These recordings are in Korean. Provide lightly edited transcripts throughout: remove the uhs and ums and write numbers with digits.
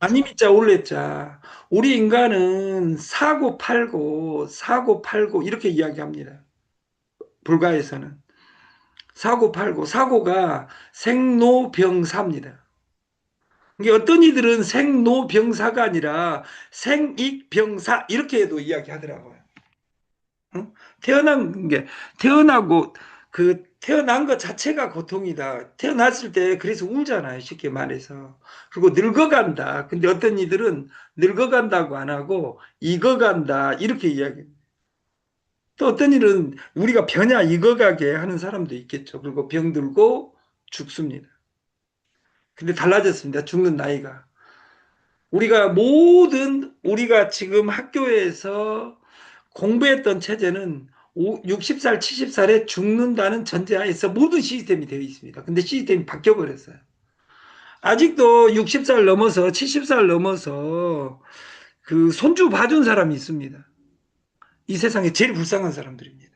아니미자 올레자. 우리 인간은 사고 팔고 사고 팔고 이렇게 이야기합니다. 불가에서는 사고 팔고 사고가 생로병사입니다. 이게 어떤 이들은 생로병사가 아니라 생익병사 이렇게도 이야기하더라고요. 응? 태어난 게 태어나고 그 태어난 것 자체가 고통이다. 태어났을 때 그래서 울잖아요. 쉽게 말해서. 그리고 늙어간다. 근데 어떤 이들은 늙어간다고 안 하고 익어간다 이렇게 이야기. 또 어떤 일은 우리가 변야 익어가게 하는 사람도 있겠죠. 그리고 병들고 죽습니다. 근데 달라졌습니다. 죽는 나이가. 우리가 지금 학교에서 공부했던 체제는 60살, 70살에 죽는다는 전제하에서 모든 시스템이 되어 있습니다. 근데 시스템이 바뀌어 버렸어요. 아직도 60살 넘어서 70살 넘어서 그 손주 봐준 사람이 있습니다. 이 세상에 제일 불쌍한 사람들입니다.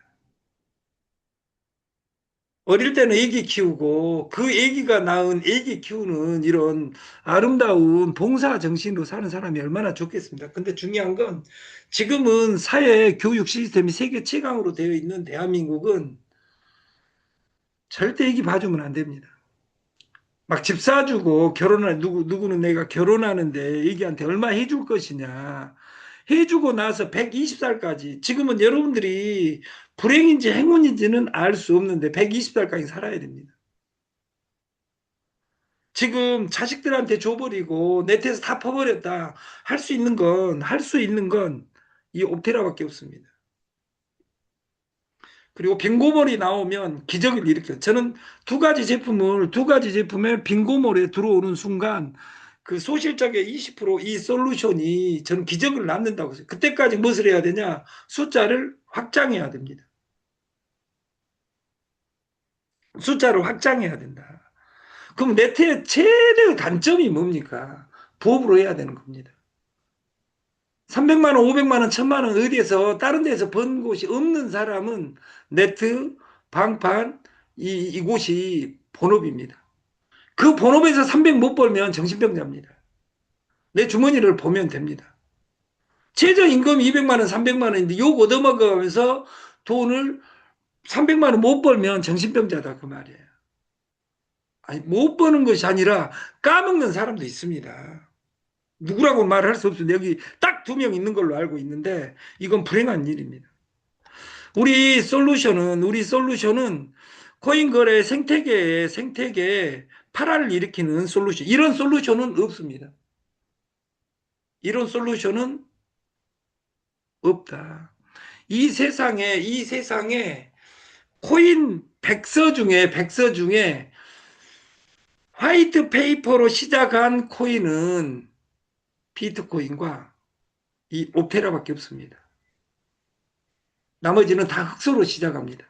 어릴 때는 애기 키우고 그 애기가 낳은 애기 키우는 이런 아름다운 봉사 정신으로 사는 사람이 얼마나 좋겠습니까? 근데 중요한 건 지금은 사회 교육 시스템이 세계 최강으로 되어 있는 대한민국은 절대 애기 봐주면 안 됩니다. 막 집 사주고 누구는 내가 결혼하는데 애기한테 얼마 해줄 것이냐. 해주고 나서 120살까지 지금은 여러분들이 불행인지 행운인지는 알 수 없는데 120살까지 살아야 됩니다. 지금 자식들한테 줘버리고 네트에서 다 퍼버렸다. 할 수 있는 건 이 옵테라밖에 없습니다. 그리고 빙고물이 나오면 기적을 일으켜요. 저는 두 가지 제품에 빙고물에 들어오는 순간 그 소실적의 20%이 솔루션이 저는 기적을 낳는다고 해요. 그때까지 무엇을 해야 되냐? 숫자를 확장해야 됩니다. 숫자를 확장해야 된다. 그럼 네트의 최대의 단점이 뭡니까? 보험으로 해야 되는 겁니다. 300만 원, 500만 원, 1000만 원 어디에서 다른 데서 번 곳이 없는 사람은 네트, 방판 이곳이 본업입니다. 그 본업에서 300 못 벌면 정신병자입니다. 내 주머니를 보면 됩니다. 최저임금 200만 원, 300만 원인데 욕 얻어먹으면서 돈을 300만 원 못 벌면 정신병자다 그 말이에요. 아니 못 버는 것이 아니라 까먹는 사람도 있습니다. 누구라고 말할 수 없습니다. 여기 딱 2명 있는 걸로 알고 있는데 이건 불행한 일입니다. 우리 솔루션은 코인 거래 생태계에 파란을 일으키는 솔루션. 이런 솔루션은 없습니다. 이런 솔루션은 없다. 이 세상에 코인 백서 중에 화이트 페이퍼로 시작한 코인은 비트코인과 이 옵테라밖에 없습니다. 나머지는 다 흑수로 시작합니다.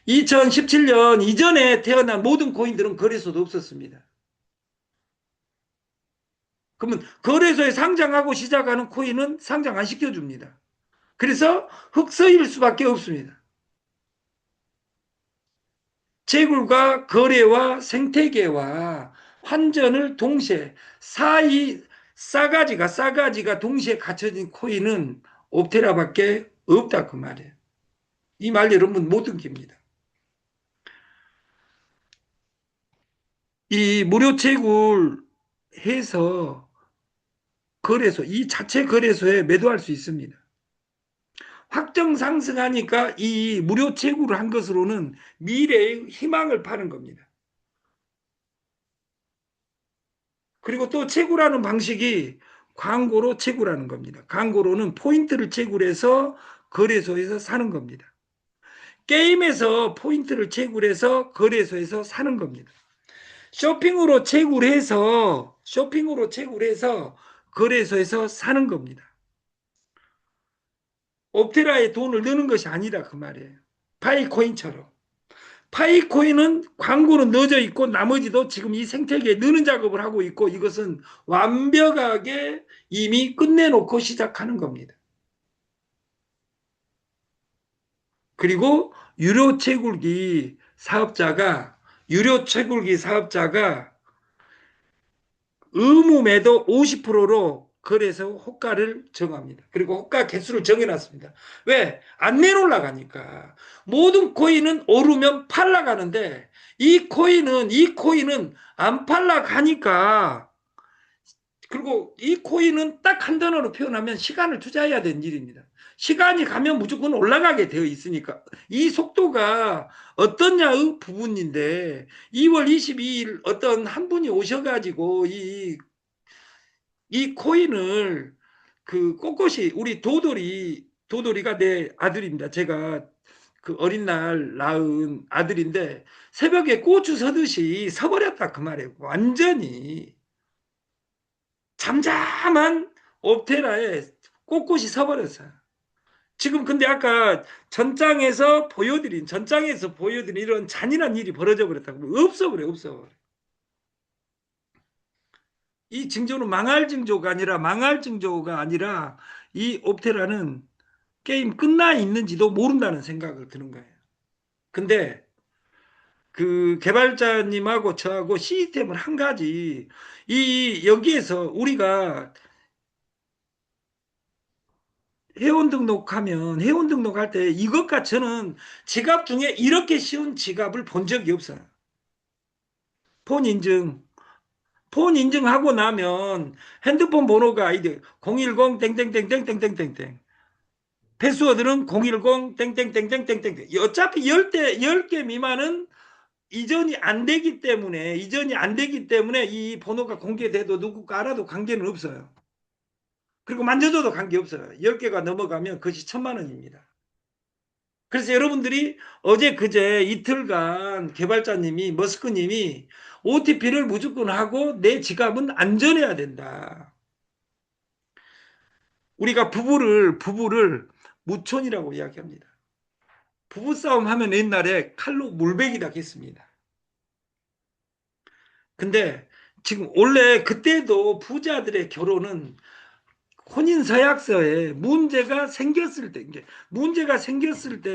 2017년 이전에 태어난 모든 코인들은 거래소도 없었습니다. 그러면 거래소에 상장하고 시작하는 코인은 상장 안 시켜줍니다. 그래서 흑서일 수밖에 없습니다. 채굴과 거래와 생태계와 환전을 동시에 싸가지가 동시에 갖춰진 코인은 옵테라밖에 없다 그 말이에요. 이 말 여러분 못 끊깁니다. 이 무료 채굴 해서 이 자체 거래소에 매도할 수 있습니다. 확정 상승하니까 이 무료 채굴을 한 것으로는 미래의 희망을 파는 겁니다. 그리고 또 채굴하는 방식이 광고로 채굴하는 겁니다. 광고로는 포인트를 채굴해서 거래소에서 사는 겁니다. 게임에서 포인트를 채굴해서 거래소에서 사는 겁니다. 쇼핑으로 채굴해서 거래소에서 사는 겁니다. 옵테라에 돈을 넣는 것이 아니다 그 말이에요. 파이코인처럼. 파이코인은 광고는 넣어져 있고 나머지도 지금 이 생태계에 넣는 작업을 하고 있고 이것은 완벽하게 이미 끝내놓고 시작하는 겁니다. 그리고 유료 채굴기 사업자가 의무 매도 50%로 거래소 호가를 정합니다. 그리고 호가 개수를 정해놨습니다. 왜? 안 내놓으려가니까. 모든 코인은 오르면 팔라가는데 이 코인은 안 팔라가니까. 그리고 이 코인은 딱 한 단어로 표현하면 시간을 투자해야 되는 일입니다. 시간이 가면 무조건 올라가게 되어 있으니까 이 속도가 어떠냐의 부분인데 2월 22일 어떤 한 분이 오셔가지고 이 코인을 그 꼿꼿이 우리 도돌이가 내 아들입니다. 제가 그 어린 날 낳은 아들인데 새벽에 고추 서듯이 서버렸다 그 말이에요. 완전히 잠잠한 옵테라에 꼿꼿이 서버렸어요. 지금 근데 아까 전장에서 보여드린 이런 잔인한 일이 벌어져 버렸다고. 없어버려. 이 징조는 망할 징조가 아니라 이 옵테라는 게임 끝나 있는지도 모른다는 생각을 드는 거예요. 근데 그 개발자님하고 저하고 시스템을 한 가지 여기에서 우리가 회원 등록할 때 이것과 저는 지갑 중에 이렇게 쉬운 지갑을 본 적이 없어요. 폰 인증. 폰 인증하고 나면 핸드폰 번호가 아이디 010 땡땡땡땡땡땡땡. 패스워드는 010 땡땡땡땡땡땡. 어차피 10개 미만은 이전이 안 되기 때문에 이 번호가 공개돼도 누구가 알아도 관계는 없어요. 그리고 만져줘도 관계없어요. 10개가 넘어가면 그것이 1,000만 원입니다. 그래서 여러분들이 어제 그제 이틀간 개발자님이 머스크님이 OTP를 무조건 하고 내 지갑은 안전해야 된다. 우리가 부부를 무촌이라고 이야기합니다. 부부싸움 하면 옛날에 칼로 물베기다 했습니다. 근데 지금 원래 그때도 부자들의 결혼은 혼인서약서에 문제가 생겼을 때,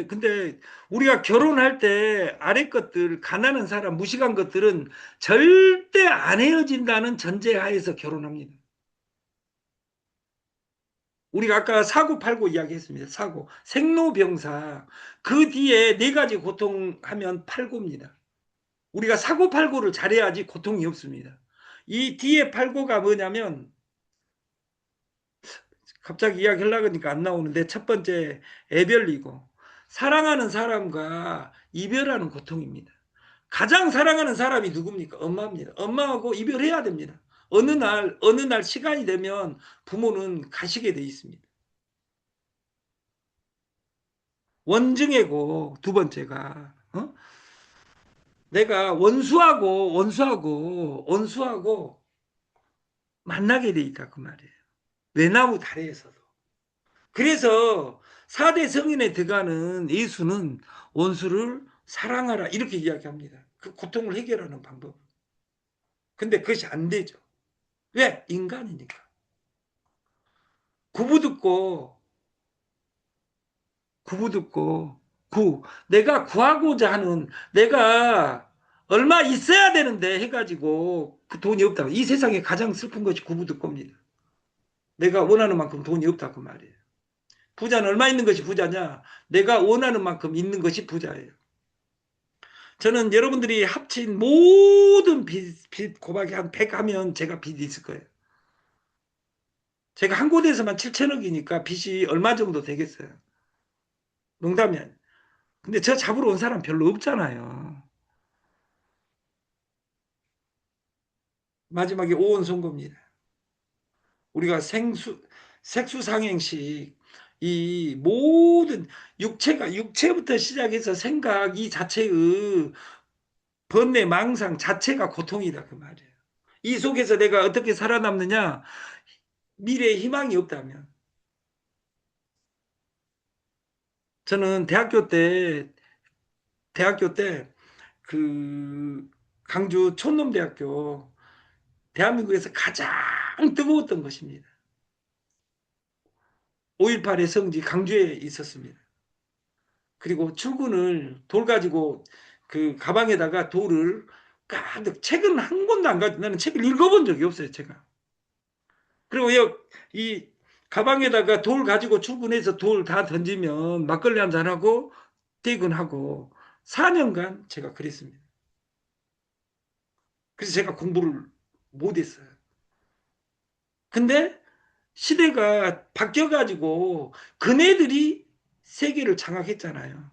근데 우리가 결혼할 때 아래 것들, 가난한 사람, 무식한 것들은 절대 안 헤어진다는 전제하에서 결혼합니다. 우리가 아까 사고팔고 이야기했습니다. 생로병사. 그 뒤에 네 가지 고통하면 팔고입니다. 우리가 사고팔고를 잘해야지 고통이 없습니다. 이 뒤에 팔고가 뭐냐면 갑자기 이야기하려고 하니까 안 나오는데 첫 번째 애별이고 사랑하는 사람과 이별하는 고통입니다. 가장 사랑하는 사람이 누굽니까? 엄마입니다. 엄마하고 이별해야 됩니다. 어느 날 시간이 되면 부모는 가시게 돼 있습니다. 원증이고 두 번째가 내가 원수하고 만나게 돼 있다 그 말이에요. 외나무 다리에서도. 그래서 4대 성인에 들어가는 예수는 원수를 사랑하라 이렇게 이야기합니다. 그 고통을 해결하는 방법. 근데 그것이 안 되죠. 왜? 인간이니까. 구부 듣고 내가 구하고자 하는 내가 얼마 있어야 되는데 해가지고 그 돈이 없다고. 이 세상에 가장 슬픈 것이 구부 듣고입니다. 내가 원하는 만큼 돈이 없다 그 말이에요. 부자는 얼마 있는 것이 부자냐? 내가 원하는 만큼 있는 것이 부자예요. 저는 여러분들이 합친 모든 빚 곱하기 한 100 하면 제가 빚이 있을 거예요. 제가 한 곳에서만 7천억이니까 빚이 얼마 정도 되겠어요. 농담이 아니에요. 근데 저 잡으러 온 사람 별로 없잖아요. 마지막에 오온 선고입니다. 우리가 색수상행식 이 모든 육체부터 시작해서 생각 이 자체의 번뇌 망상 자체가 고통이다 그 말이에요. 이 속에서 내가 어떻게 살아남느냐? 미래에 희망이 없다면. 저는 대학교 때 그 강주 촌놈대학교 대한민국에서 가장 뜨거웠던 것입니다. 5.18의 성지 강주에 있었습니다. 그리고 출근을 돌 가지고 그 가방에다가 돌을 가득, 책은 한 권도 안 가지고, 나는 책을 읽어본 적이 없어요, 제가. 그리고 이 가방에다가 돌 가지고 출근해서 돌 다 던지면 막걸리 한잔하고 퇴근하고 4년간 제가 그랬습니다. 그래서 제가 공부를 못했어요. 근데 시대가 바뀌어가지고 그네들이 세계를 장악했잖아요.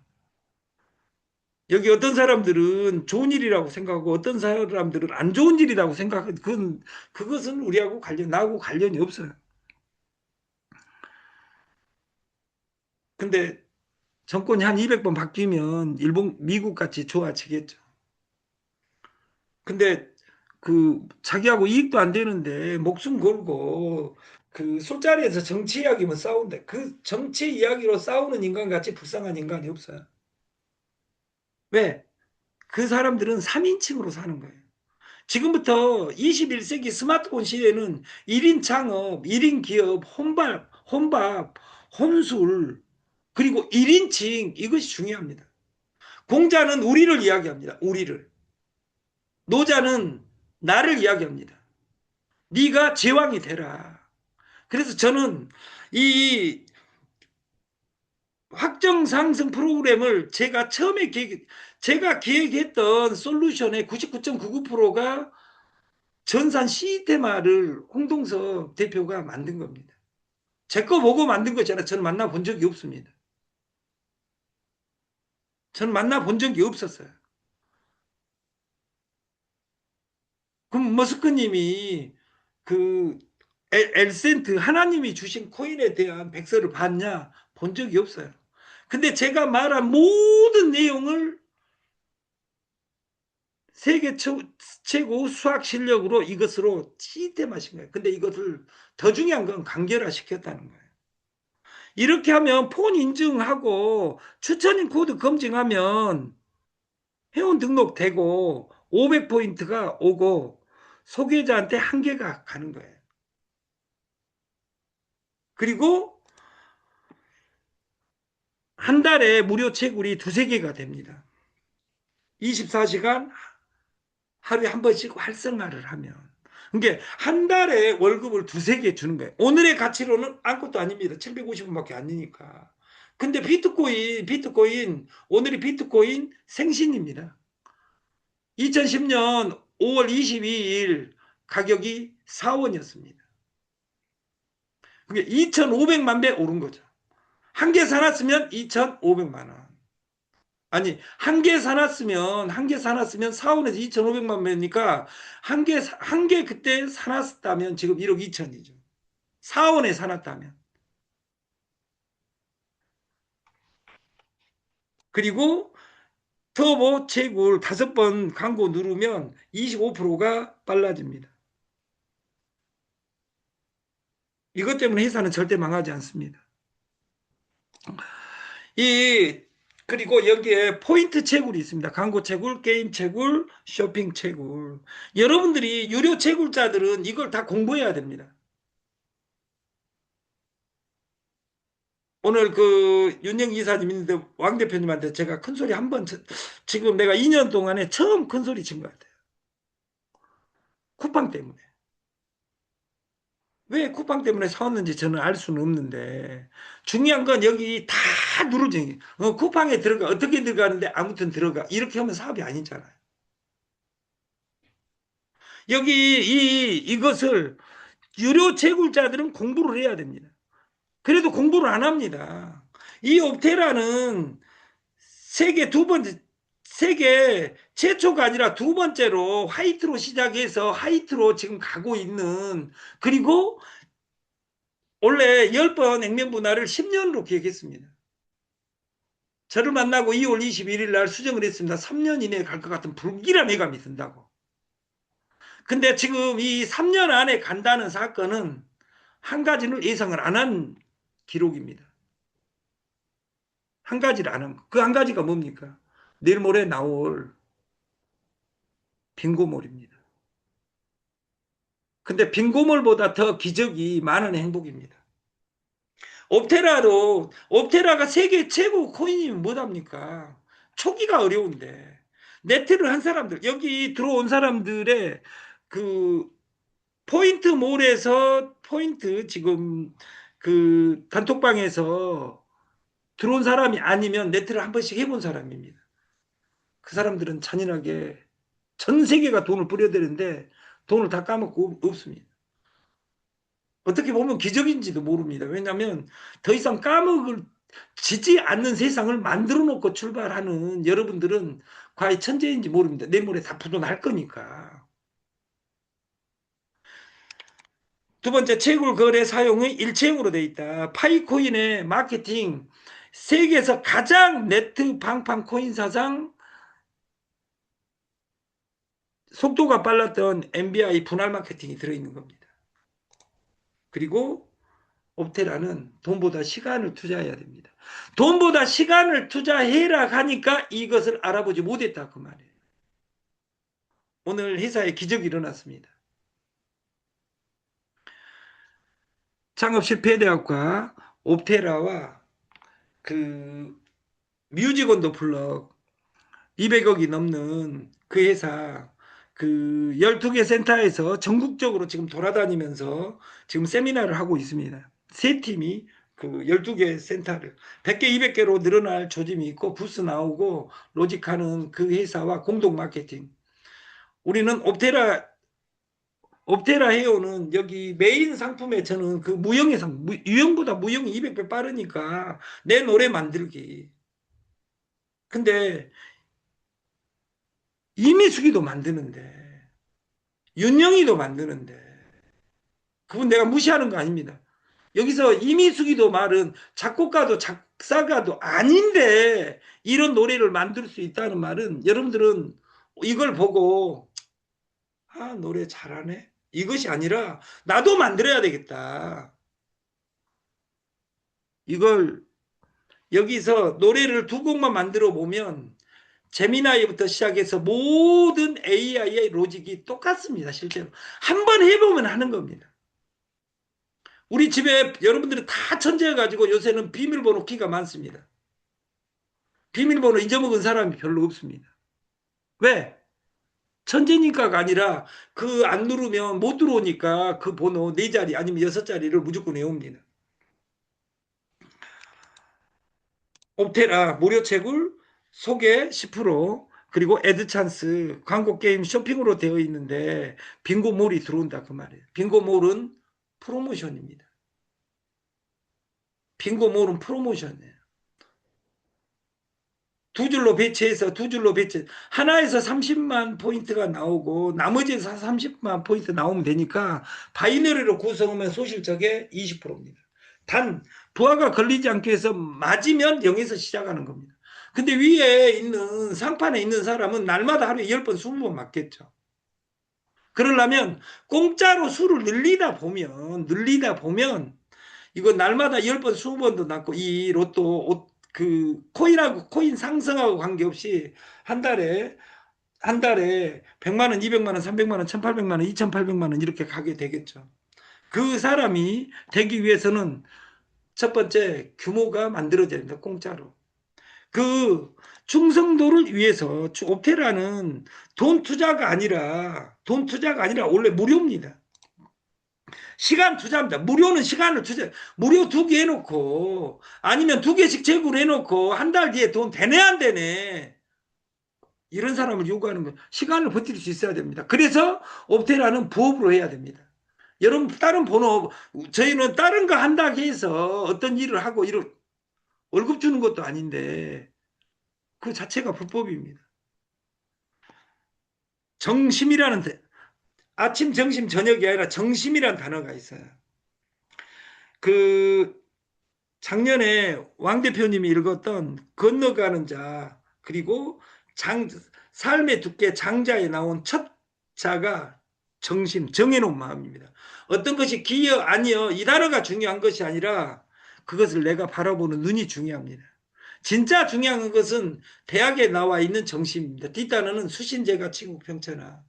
여기 어떤 사람들은 좋은 일이라고 생각하고 어떤 사람들은 안 좋은 일이라고 생각하고 그것은 우리하고 나하고 관련이 없어요. 근데 정권이 한 200번 바뀌면 미국 같이 좋아지겠죠. 근데 자기하고 이익도 안 되는데 목숨 걸고 그 술자리에서 정치 이야기만 싸운다. 그 정치 이야기로 싸우는 인간같이 불쌍한 인간이 없어요. 왜? 그 사람들은 3인칭으로 사는 거예요. 지금부터 21세기 스마트폰 시대는 1인 창업, 1인 기업, 혼밥, 혼술, 그리고 1인칭 이것이 중요합니다. 공자는 우리를 이야기합니다. 우리를. 노자는 나를 이야기합니다. 네가 제왕이 되라. 그래서 저는 이 확정 상승 프로그램을 제가 기획했던 솔루션의 99.99%가 전산 시스테마를 홍동석 대표가 만든 겁니다. 제 거 보고 만든 거잖아요. 저는 만나본 적이 없습니다. 저는 만나본 적이 없었어요. 그럼 머스크님이 그 엘센트 하나님이 주신 코인에 대한 백서를 봤냐? 본 적이 없어요. 근데 제가 말한 모든 내용을 세계 최고 수학 실력으로 이것으로 시스템하신 거예요. 근데 이것을 더 중요한 건 간결화 시켰다는 거예요. 이렇게 하면 폰 인증하고 추천인 코드 검증하면 회원 등록되고 500포인트가 오고 소개자한테 한 개가 가는 거예요. 그리고 한 달에 무료 채굴이 두세 개가 됩니다. 24시간 하루에 한 번씩 활성화를 하면. 그러니까 한 달에 월급을 두세 개 주는 거예요. 오늘의 가치로는 아무것도 아닙니다. 750원밖에 안 되니까. 근데 오늘의 비트코인 생신입니다. 2010년 5월 22일 가격이 4원이었습니다. 그게 2,500만 배 오른 거죠. 한 개 사놨으면 2,500만 원. 아니, 한 개 사놨으면 4원에서 2,500만 배니까 한 개 그때 사놨다면 지금 1억 2천이죠. 4원에 사놨다면. 그리고 터보 채굴 5번 광고 누르면 25%가 빨라집니다. 이것 때문에 회사는 절대 망하지 않습니다. 그리고 여기에 포인트 채굴이 있습니다. 광고 채굴, 게임 채굴, 쇼핑 채굴. 여러분들이 유료 채굴자들은 이걸 다 공부해야 됩니다. 오늘 윤영 이사님 있는데 왕 대표님한테 제가 큰 소리 지금 내가 2년 동안에 처음 큰 소리 친 것 같아요. 쿠팡 때문에. 왜 쿠팡 때문에 사왔는지 저는 알 수는 없는데 중요한 건 여기 다 누르죠. 쿠팡에 어떻게 들어가는데 아무튼 들어가 이렇게 하면 사업이 아니잖아요. 여기 이것을 유료 채굴자들은 공부를 해야 됩니다. 그래도 공부를 안 합니다. 이 옵테라는 세계 최초가 아니라 두 번째로 화이트로 시작해서 하이트로 지금 가고 있는, 그리고 원래 10번 액면 분할을 10년으로 기획했습니다. 저를 만나고 2월 21일 날 수정을 했습니다. 3년 이내에 갈 것 같은 불길한 예감이 든다고. 근데 지금 이 3년 안에 간다는 사건은 한 가지는 예상을 안 한 기록입니다. 한 가지를 안 한 거. 그 한 가지가 뭡니까? 내일 모레 나올 빙고몰입니다. 근데 빙고몰보다 더 기적이 많은 행복입니다. 옵테라가 세계 최고 코인이면 뭐합니까? 초기가 어려운데 네트를 한 사람들, 여기 들어온 사람들의 그 포인트몰에서 포인트 지금 그 단톡방에서 들어온 사람이 아니면 네트를 한 번씩 해본 사람입니다. 그 사람들은 잔인하게 전 세계가 돈을 뿌려대는데 돈을 다 까먹고 없습니다. 어떻게 보면 기적인지도 모릅니다. 왜냐하면 더 이상 까먹을 지지 않는 세상을 만들어 놓고 출발하는 여러분들은 과연 천재인지 모릅니다. 내물에 다 부도날 거니까. 두 번째, 채굴 거래 사용의 일체형으로 되어 있다. 파이코인의 마케팅, 세계에서 가장 네트 방판 코인 사상 속도가 빨랐던 MBI 분할 마케팅이 들어있는 겁니다. 그리고 옵테라는 돈보다 시간을 투자해야 됩니다. 돈보다 시간을 투자해라 하니까 이것을 알아보지 못했다 그 말이에요. 오늘 회사에 기적이 일어났습니다. 창업 실패대학과 옵테라와 그 뮤직온도 블럭 200억이 넘는 그 회사 그 12개 센터에서 전국적으로 지금 돌아다니면서 지금 세미나를 하고 있습니다. 세 팀이 그 12개 센터를 100개, 200개로 늘어날 조짐이 있고 부스 나오고 로직하는 그 회사와 공동 마케팅. 우리는 옵테라 헤어는 여기 메인 상품에 저는 그 무형의 상품, 유형보다 무형이 200배 빠르니까 내 노래 만들기. 근데 이미숙이도 만드는데 윤영이도 만드는데 그분 내가 무시하는 거 아닙니다. 여기서 이미숙이도 말은 작곡가도 작사가도 아닌데 이런 노래를 만들 수 있다는 말은 여러분들은 이걸 보고 아 노래 잘하네 이것이 아니라 나도 만들어야 되겠다. 이걸 여기서 노래를 두 곡만 만들어 보면 제미나이부터 시작해서 모든 AI의 로직이 똑같습니다. 실제로 한 번 해보면 하는 겁니다. 우리 집에 여러분들이 다 천재여가지고 요새는 비밀번호 키가 많습니다. 비밀번호 잊어먹은 사람이 별로 없습니다. 왜? 천재니까가 아니라 그 안 누르면 못 들어오니까 그 번호 4자리 아니면 6자리를 무조건 외웁니다. 옵테라 무료 채굴 소개 10% 그리고 애드찬스 광고 게임 쇼핑으로 되어 있는데 빙고몰이 들어온다 그 말이에요. 빙고몰은 프로모션입니다. 빙고몰은 프로모션이에요. 두 줄로 배치해서 두 줄로 배치 하나에서 30만 포인트가 나오고 나머지에서 30만 포인트 나오면 되니까 바이너리로 구성하면 소실적의 20%입니다. 단 부하가 걸리지 않기 위해서 맞으면 0에서 시작하는 겁니다. 근데 위에 있는 상판에 있는 사람은 날마다 하루에 10번 20번 맞겠죠. 그러려면 공짜로 수를 늘리다 보면 이거 날마다 10번 20번도 낮고 이 로또 그 코인하고 코인 상승하고 관계없이 한 달에 100만 원, 200만 원, 300만 원, 1,800만 원, 2,800만 원 이렇게 가게 되겠죠. 그 사람이 되기 위해서는 첫 번째 규모가 만들어져야 된다. 공짜로. 그 충성도를 위해서 옵테라는 돈 투자가 아니라 원래 무료입니다. 시간 투자입니다. 무료는 시간을 투자, 무료 2개 해놓고, 아니면 2개씩 재고를 해놓고, 한 달 뒤에 돈 되네, 안 되네. 이런 사람을 요구하는 거, 시간을 버틸 수 있어야 됩니다. 그래서 옵테라는 부업으로 해야 됩니다. 여러분, 다른 번호, 저희는 다른 거 한다고 해서 어떤 일을 하고, 이런, 월급 주는 것도 아닌데, 그 자체가 불법입니다. 정심이라는, 아침, 점심, 저녁이 아니라 정심이라는 단어가 있어요. 그, 작년에 왕 대표님이 읽었던 건너가는 자 그리고 삶의 두께 장자에 나온 첫 자가 정심 정해놓은 마음입니다. 어떤 것이 기여 아니여 이 단어가 중요한 것이 아니라 그것을 내가 바라보는 눈이 중요합니다. 진짜 중요한 것은 대학에 나와 있는 정심입니다. 뒷단어는 수신제가 친구 평천하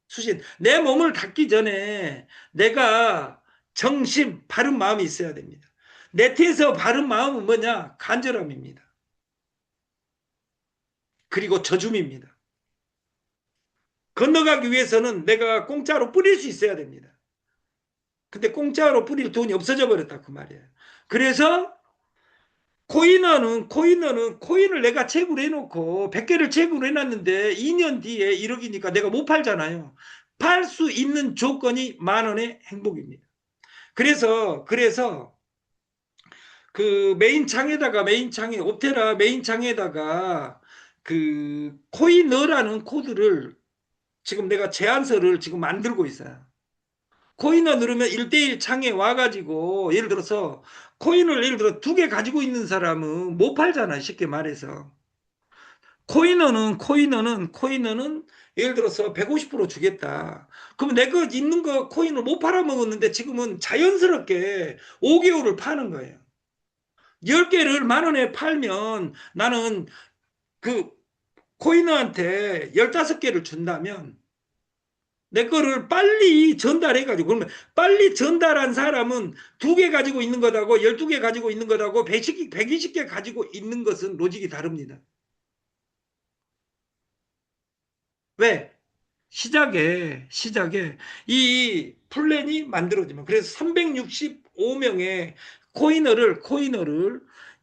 수신 내 몸을 닫기 전에 내가 정심 바른 마음이 있어야 됩니다. 네트에서 바른 마음은 뭐냐? 간절함입니다. 그리고 저줌입니다. 건너가기 위해서는 내가 공짜로 뿌릴 수 있어야 됩니다. 근데 공짜로 뿌릴 돈이 없어져 버렸다 그 말이에요. 그래서 코인을 내가 채굴 해놓고 100개를 채굴 해놨는데 2년 뒤에 1억이니까 내가 못 팔잖아요. 팔 수 있는 조건이 10,000원의 행복입니다. 그래서 그 메인 창에 옵테라 메인 창에다가 그 코인너라는 코드를 지금 내가 제안서를 지금 만들고 있어요. 코인을 누르면 1대1 창에 와가지고 예를 들어서 코인을 예를 들어 2개 가지고 있는 사람은 못 팔잖아 쉽게 말해서. 코인너는 예를 들어서 150% 주겠다. 그럼 내가 있는 거 코인을 못 팔아먹었는데 지금은 자연스럽게 5개월을 파는 거예요. 10개를 10,000원에 팔면 나는 그 코인너한테 15개를 준다면 내 거를 빨리 전달해가지고, 그러면 빨리 전달한 사람은 2개 가지고 있는 것하고 12개 가지고 있는 것하고 120개 가지고 있는 것은 로직이 다릅니다. 왜? 시작에 이 플랜이 만들어지면, 그래서 365명의 코이너를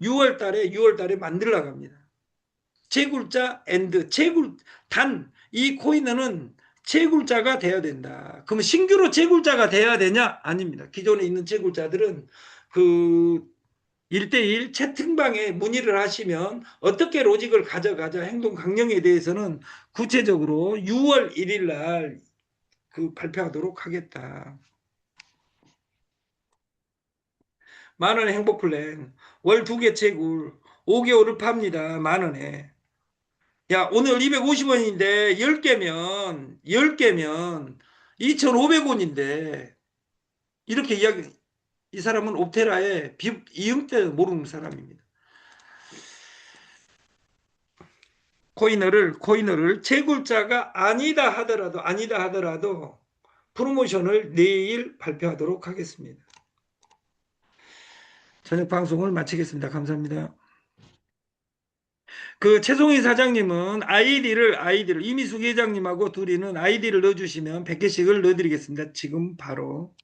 6월 달에 만들어 갑니다. 채굴자 이 코이너는 채굴자가 돼야 된다. 그러면 신규로 채굴자가 돼야 되냐? 아닙니다. 기존에 있는 채굴자들은 그 1대1 채팅방에 문의를 하시면 어떻게 로직을 가져가자 행동 강령에 대해서는 구체적으로 6월 1일 날 그 발표하도록 하겠다. 10,000원의 행복 플랜, 월 2개 채굴, 5개월을 팝니다. 10,000원에. 야, 오늘 250원인데 10개면 2,500원인데 이렇게 이 사람은 옵테라의 이음때 모르는 사람입니다. 코이너를 채굴자가 아니다 하더라도 프로모션을 내일 발표하도록 하겠습니다. 저녁 방송을 마치겠습니다. 감사합니다. 그 최송희 사장님은 아이디를 이미숙 회장님하고 둘이는 아이디를 넣어주시면 100개씩을 넣어드리겠습니다. 지금 바로.